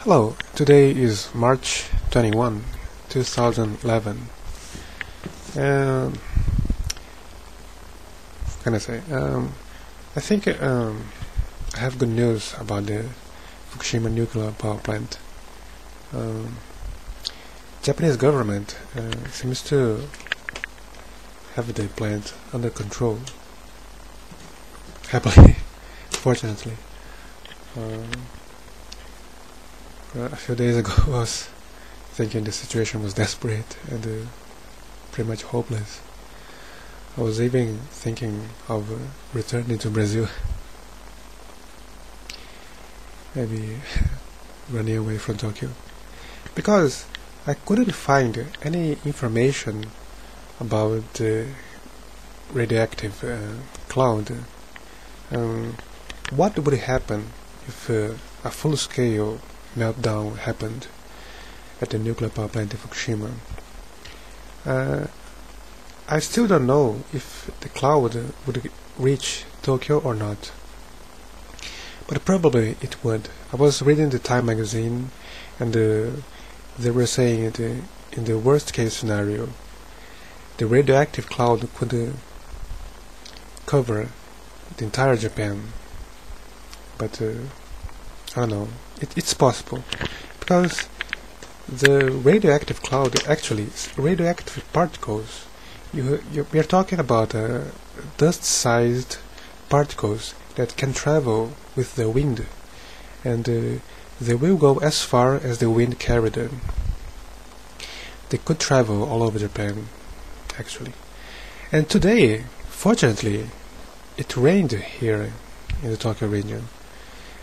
Hello, today is March 21, 2011. What can I say? I think I have good news about the Fukushima nuclear power plant. Japanese government seems to have the plant under control. Happily, fortunately. A few days ago I was thinking the situation was desperate and pretty much hopeless. I was even thinking of returning to Brazil. Maybe running away from Tokyo. Because I couldn't find any information about the radioactive cloud. What would happen if a full-scale meltdown happened at the nuclear power plant in Fukushima? I still don't know if the cloud would reach Tokyo or not, but probably it would. I was reading the Time magazine, and they were saying that in the worst case scenario, the radioactive cloud could cover the entire Japan. But I don't know. It's possible, because the radioactive cloud, actually radioactive particles, we are talking about dust-sized particles that can travel with the wind, and they will go as far as the wind carried them. They could travel all over Japan, actually. And today, fortunately, it rained here in the Tokyo region,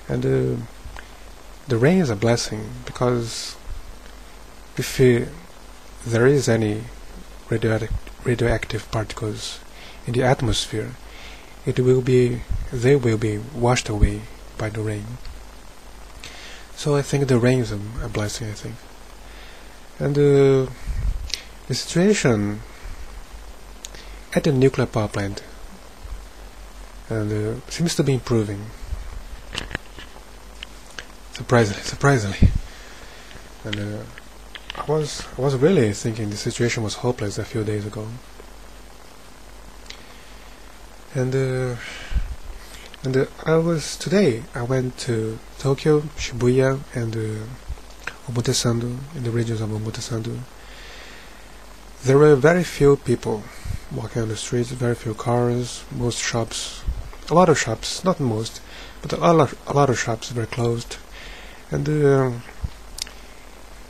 and the rain is a blessing, because if there is any radioactive particles in the atmosphere, they will be washed away by the rain. So I think the rain is a blessing, I think. And the situation at the nuclear power plant seems to be improving. Surprisingly. And I was really thinking the situation was hopeless a few days ago. And I went to Tokyo, Shibuya, and Omotesando, in the regions of Omotesando. There were very few people walking on the streets, very few cars, most shops, a lot of shops, not most, but a lot of shops were closed. And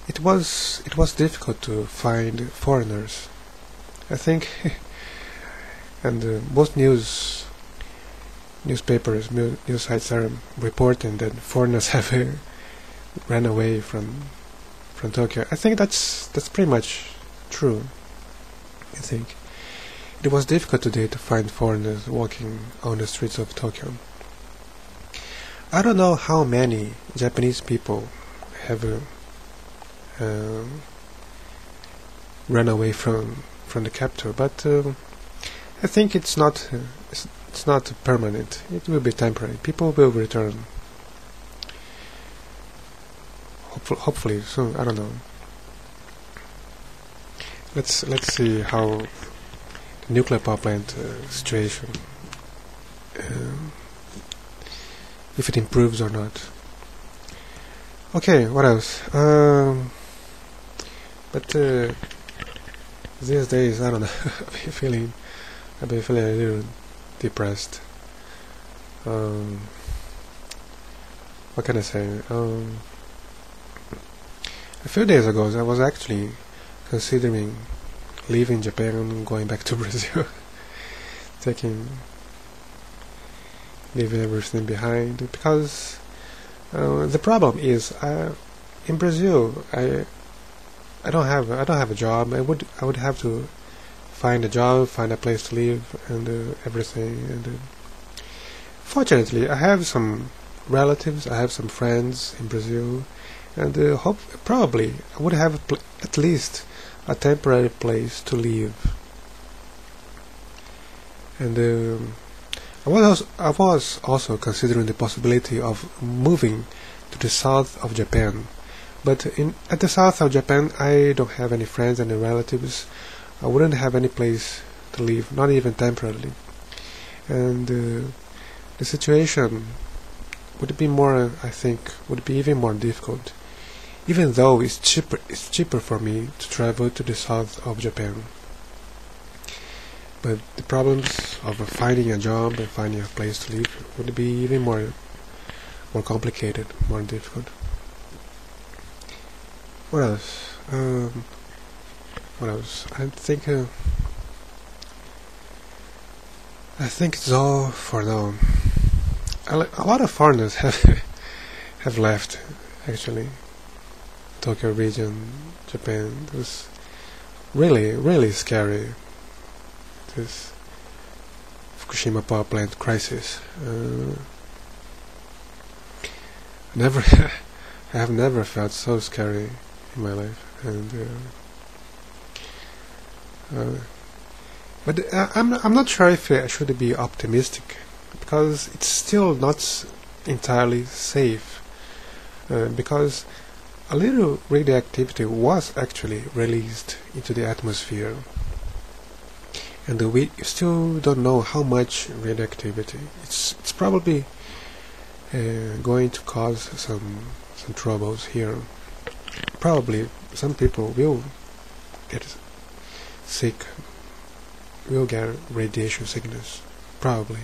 it was difficult to find foreigners, I think. And most news sites are reporting that foreigners have ran away from Tokyo. I think that's pretty much true. I think it was difficult today to find foreigners walking on the streets of Tokyo. I don't know how many Japanese people have run away from the capital, but I think it's not permanent. It will be temporary. People will return. Hopefully soon. I don't know. Let's see how the nuclear power plant situation, if it improves or not. Okay, what else? But these days, I don't know. I've been feeling a little depressed. What can I say? A few days ago, I was actually considering leaving Japan, going back to Brazil, leaving everything behind, because the problem is in Brazil I don't have a job. I would have to find a job, find a place to live, and everything. And fortunately, I have some relatives, I have some friends in Brazil, and probably I would have at least a temporary place to live. And I was also considering the possibility of moving to the south of Japan, But at the south of Japan, I don't have any friends, any relatives. I wouldn't have any place to live, not even temporarily. And the situation would be more, I think, would be even more difficult. Even though it's cheaper for me to travel to the south of Japan. But the problems of finding a job and finding a place to live would be even more complicated, more difficult. What else? What else? I think it's all for now. A lot of foreigners have left, actually. Tokyo region, Japan. It was really scary. This Fukushima power plant crisis. I have never felt so scary in my life, and but I'm not sure if I should be optimistic, because it's still not entirely safe, because a little radioactivity was actually released into the atmosphere, and we still don't know how much radioactivity. It's probably going to cause some troubles here. Probably some people will get sick, will get radiation sickness, probably.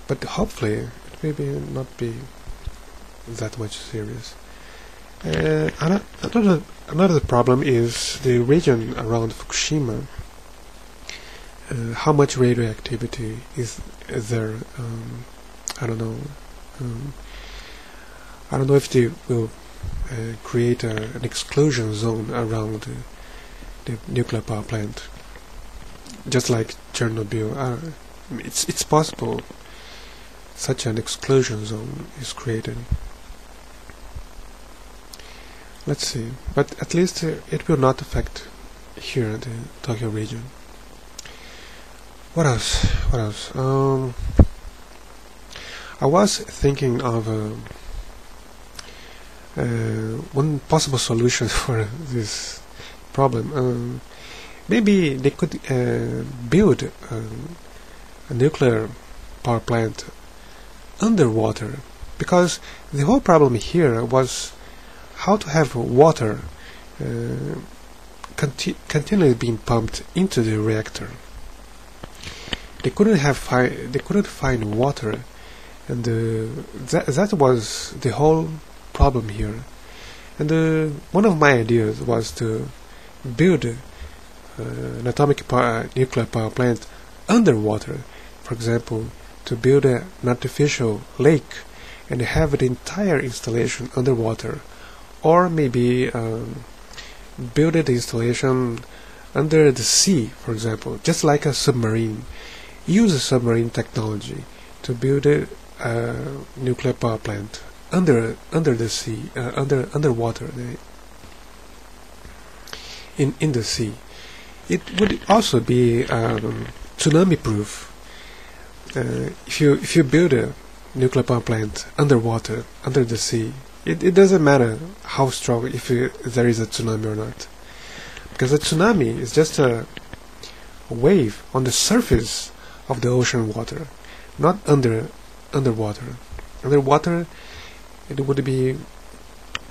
But hopefully it will not be that much serious. Another problem is the region around Fukushima. How much radioactivity is there? I don't know. I don't know if they will create an exclusion zone around the nuclear power plant, just like Chernobyl. It's possible such an exclusion zone is created. Let's see, but at least it will not affect here the Tokyo region. What else? What else? I was thinking of one possible solution for this problem. Maybe they could build a nuclear power plant underwater, because the whole problem here was how to have water continually being pumped into the reactor. They couldn't find water, and that was the whole problem here. And one of my ideas was to build an nuclear power plant underwater. For example, to build an artificial lake and have the entire installation underwater, or maybe build the installation under the sea, for example, just like a submarine. Use a submarine technology to build a nuclear power plant under the sea, underwater, in the sea. It would also be tsunami proof. If you build a nuclear power plant underwater, under the sea, it doesn't matter how strong, if there is a tsunami or not, because a tsunami is just a wave on the surface of the ocean water, not underwater. Underwater, it would be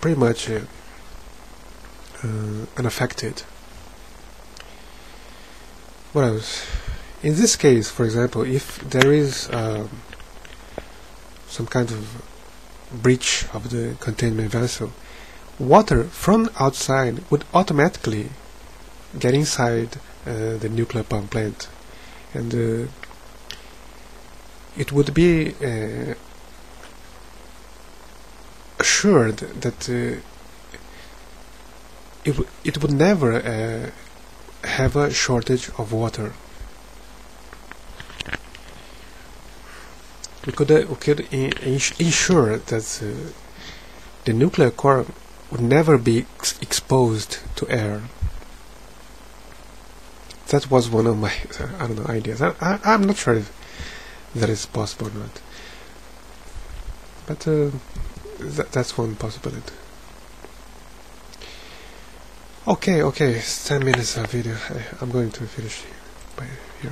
pretty much unaffected. What else? In this case, for example, if there is some kind of breach of the containment vessel, water from outside would automatically get inside the nuclear power plant, and it would be assured that it would never have a shortage of water. We could ensure that the nuclear core would never be exposed to air. That was one of my ideas. I'm not sure if that is possible or not, but that's one possibility. Okay, it's 10 minutes of video. I'm going to finish by here.